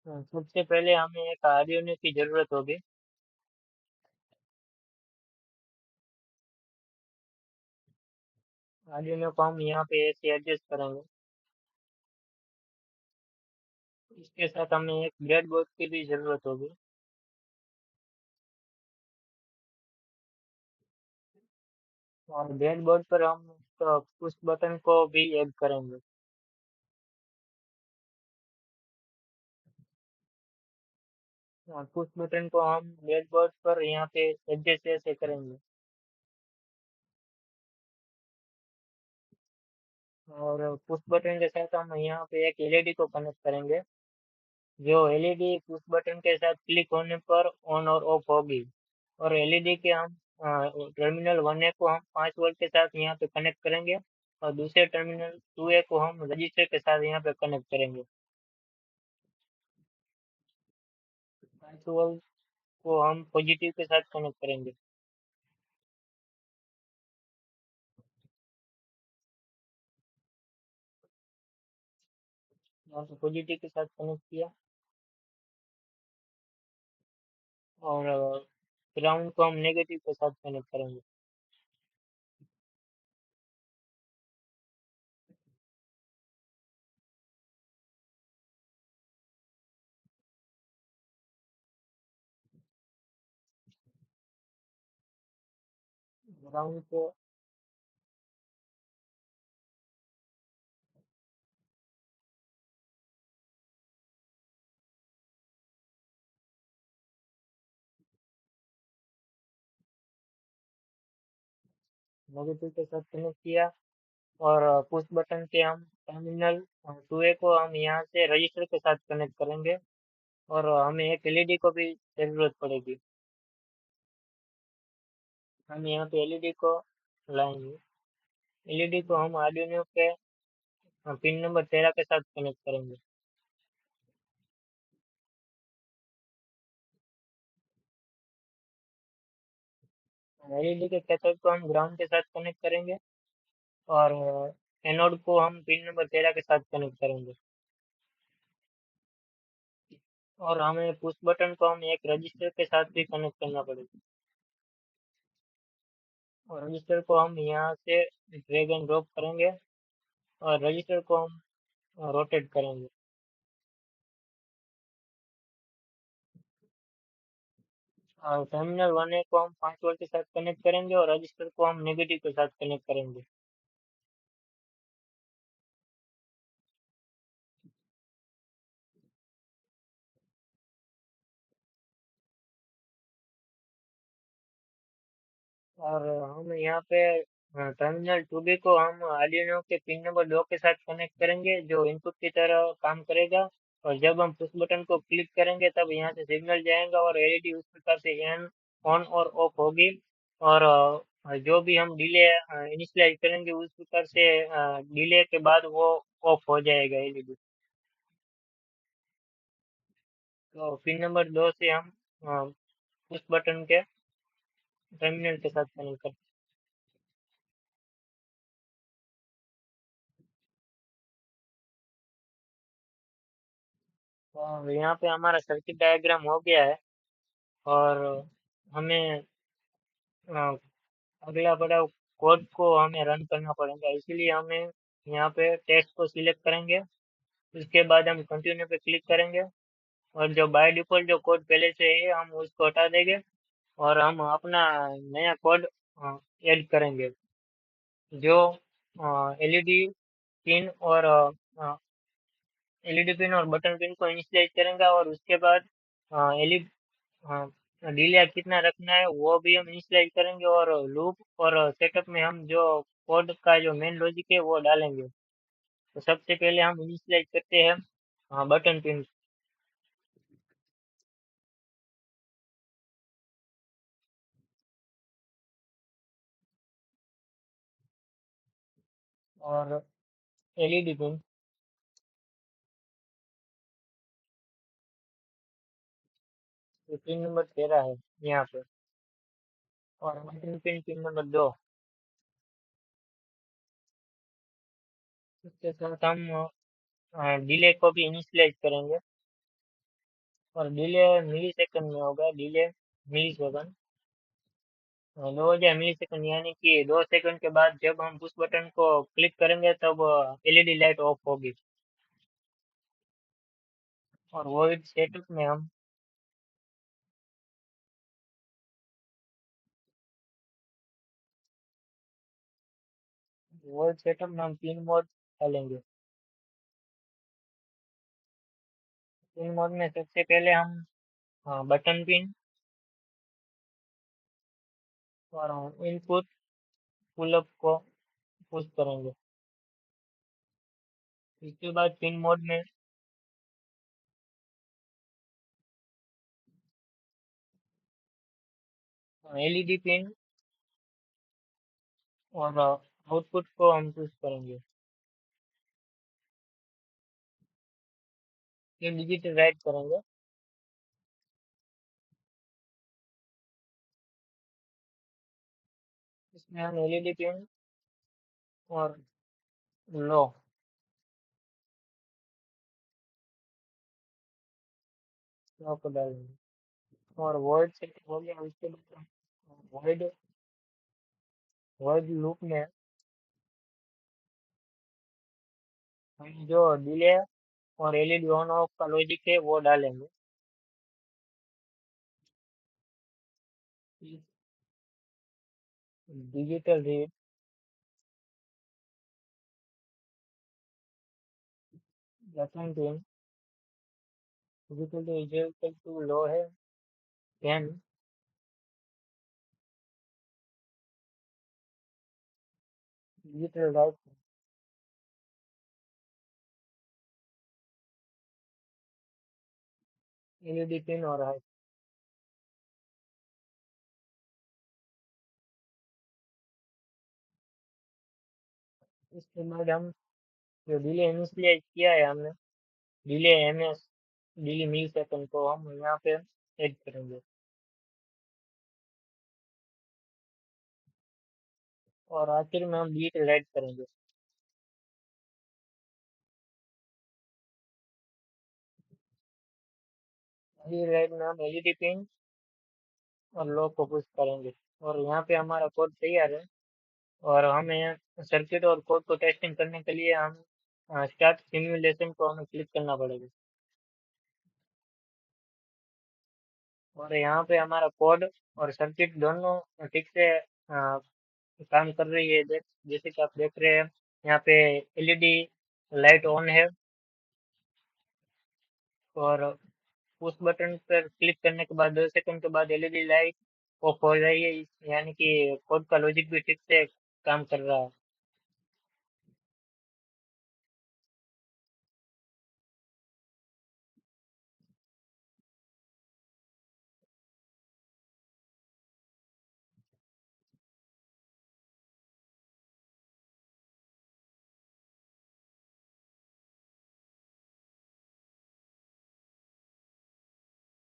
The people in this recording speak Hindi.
सबसे पहले हमें एक आर्डिनो की ज़रूरत होगी। आर्डिनो को हम यहाँ पे ऐसे एडजस्ट करेंगे। इसके साथ हमें एक ब्रेडबोर्ड की भी ज़रूरत होगी। और ब्रेडबोर्ड पर हम पुश बटन को भी ऐड करेंगे। पुश बटन को हम ब्रेडबोर्ड पर यहाँ पे एडजस्ट ऐसे करेंगे। और पुश बटन के साथ हम यहाँ पे एक एलईडी को कनेक्ट करेंगे। जो एलईडी पुश बटन के साथ क्लिक होने पर ऑन और ऑफ होगी। और एलईडी के हम टर्मिनल 1A को हम 5 वोल्ट के साथ यहाँ पे कनेक्ट करेंगे। और दूसरे टर्मिनल 2A को हम रजिस्टर के साथ यहाँ पे कनेक्ट करेंगे। 5 वोल्ट को हम पॉजिटिव के साथ कनेक्ट करेंगे। यहाँ पे पॉजिटिव के साथ कनेक्ट किया। और ग्राउंड को हम नेगेटिव के साथ कनेक्ट करेंगे। ग्राउंड को नेगेटिव के साथ कनेक्ट किया। और पुश बटन के हम टर्मिनल 2A को हम यहाँ से रजिस्टर के साथ कनेक्ट करेंगे। और हमें एक एलईडी को भी ज़रूरत पड़ेगी। हम यहाँ पे एलईडी को लाएंगे। एलईडी को हम आर्डिनो के पिन नंबर 13 के साथ कनेक्ट करेंगे। एलईडी के कैथोड को हम ग्राउंड के साथ कनेक्ट करेंगे। और एनोड को हम पिन नंबर 13 के साथ कनेक्ट करेंगे। और हमें पुश बटन को हम एक रजिस्टर के साथ भी कनेक्ट करना पड़ेगा। और रजिस्टर को हम यहाँ से ड्रैग एंड ड्रॉप करेंगे। और रजिस्टर को हम रोटेट करेंगे। और टर्मिनल 1A को हम 5 वोल्ट के साथ कनेक्ट करेंगे। और रजिस्टर को हम नेगेटिव के साथ कनेक्ट करेंगे। और हम यहाँ पे टर्मिनल 2B को हम आर्डिनो के पिन नंबर 2 के साथ कनेक्ट करेंगे, जो इनपुट की तरह काम करेगा। और जब हम पुश बटन को क्लिक करेंगे तब यहाँ से सिग्नल जाएगा और एलईडी उस प्रकार से एन ऑन और ऑफ होगी। और जो भी हम डिले इनिशियलाइज करेंगे उस प्रकार से डिले के बाद वो ऑफ हो जाएगा एलईडी। तो पिन नंबर 2 से हम पुश बटन के टर्मिनल के साथ कनेक्ट करते हैं। और यहाँ पे हमारा सर्किट डायग्राम हो गया है। और हमें अ, अगला बड़ा कोड को हमें रन करना पड़ेगा, इसीलिए हमें यहाँ पे टेक्स्ट को सिलेक्ट करेंगे। उसके बाद हम कंटिन्यू पे क्लिक करेंगे। और जो बाय डिफॉल्ट जो कोड पहले से है हम उसको हटा देंगे। और हम अपना नया कोड ऐड करेंगे, जो एलईडी पिन और एलईडी पिन और बटन पिन को इनिशियलाइज करेंगे। और उसके बाद एलईडी हाँ, डिले कितना रखना है वो भी हम इनिशियलाइज करेंगे। और लूप और सेटअप में हम जो कोड का जो मेन लॉजिक है वो डालेंगे। तो सबसे पहले हम इनिशियलाइज करते हैं बटन पिन। और एलईडी पिन, तो पिन नंबर 13 है यहाँ पे। और बटन पिन पिन नंबर 2। इसके साथ हम डिले को भी इनिशियलाइज करेंगे। और डिले मिली सेकंड में होगा, डिले मिली सेकंड, 2000 मिली सेकंड, यानी कि 2 सेकंड के बाद जब हम पुश बटन को क्लिक करेंगे तब एलईडी लाइट ऑफ होगी। और वॉइड सेटअप में हम वॉइड सेटअप में हम तीन मोड डालेंगे। तीन मोड में सबसे पहले हम बटन पिन और इनपुट पुलअप को पुश करेंगे। इसके बाद पिन मोड में एलईडी पिन और आउटपुट को हम पुश करेंगे। ये डिजिटल राइट करेंगे। इसमें हम एलईडी पिन और लो लो को डालेंगे। और वॉइड सेटिंग हो गया। उसके बाद वॉइड वॉइड लूप में हम जो डिले और एलईडी ऑन ऑफ का लॉजिक है वो डालेंगे। Digital read button pin digital equal to low है 10, डिजिटल राइट एलईडी पिन और है। इसके बाद हम जो डिले इनिशियलाइज किया है हमने, डिले एमएस डिले मिली सेकंड को हम यहाँ पे ऐड करेंगे। और आखिर में हम डिजिटल राइट करेंगे। डिजिटल राइट में हम एलईडी पिन और लो को पुश करेंगे। और यहाँ पे हमारा कोड तैयार है। और हमें सर्किट और कोड को टेस्टिंग करने के लिए हम स्टार्ट सिमुलेशन को हमें क्लिक करना पड़ेगा। और यहाँ पे हमारा कोड और सर्किट दोनों ठीक से काम कर रही है। जैसे कि आप देख रहे हैं, यहाँ पे एलईडी लाइट ऑन है। और पुश बटन पर क्लिक करने के बाद 2 सेकंड के बाद एलईडी लाइट ऑफ हो रही है, यानी कि कोड का लॉजिक भी ठीक से काम कर रहा है।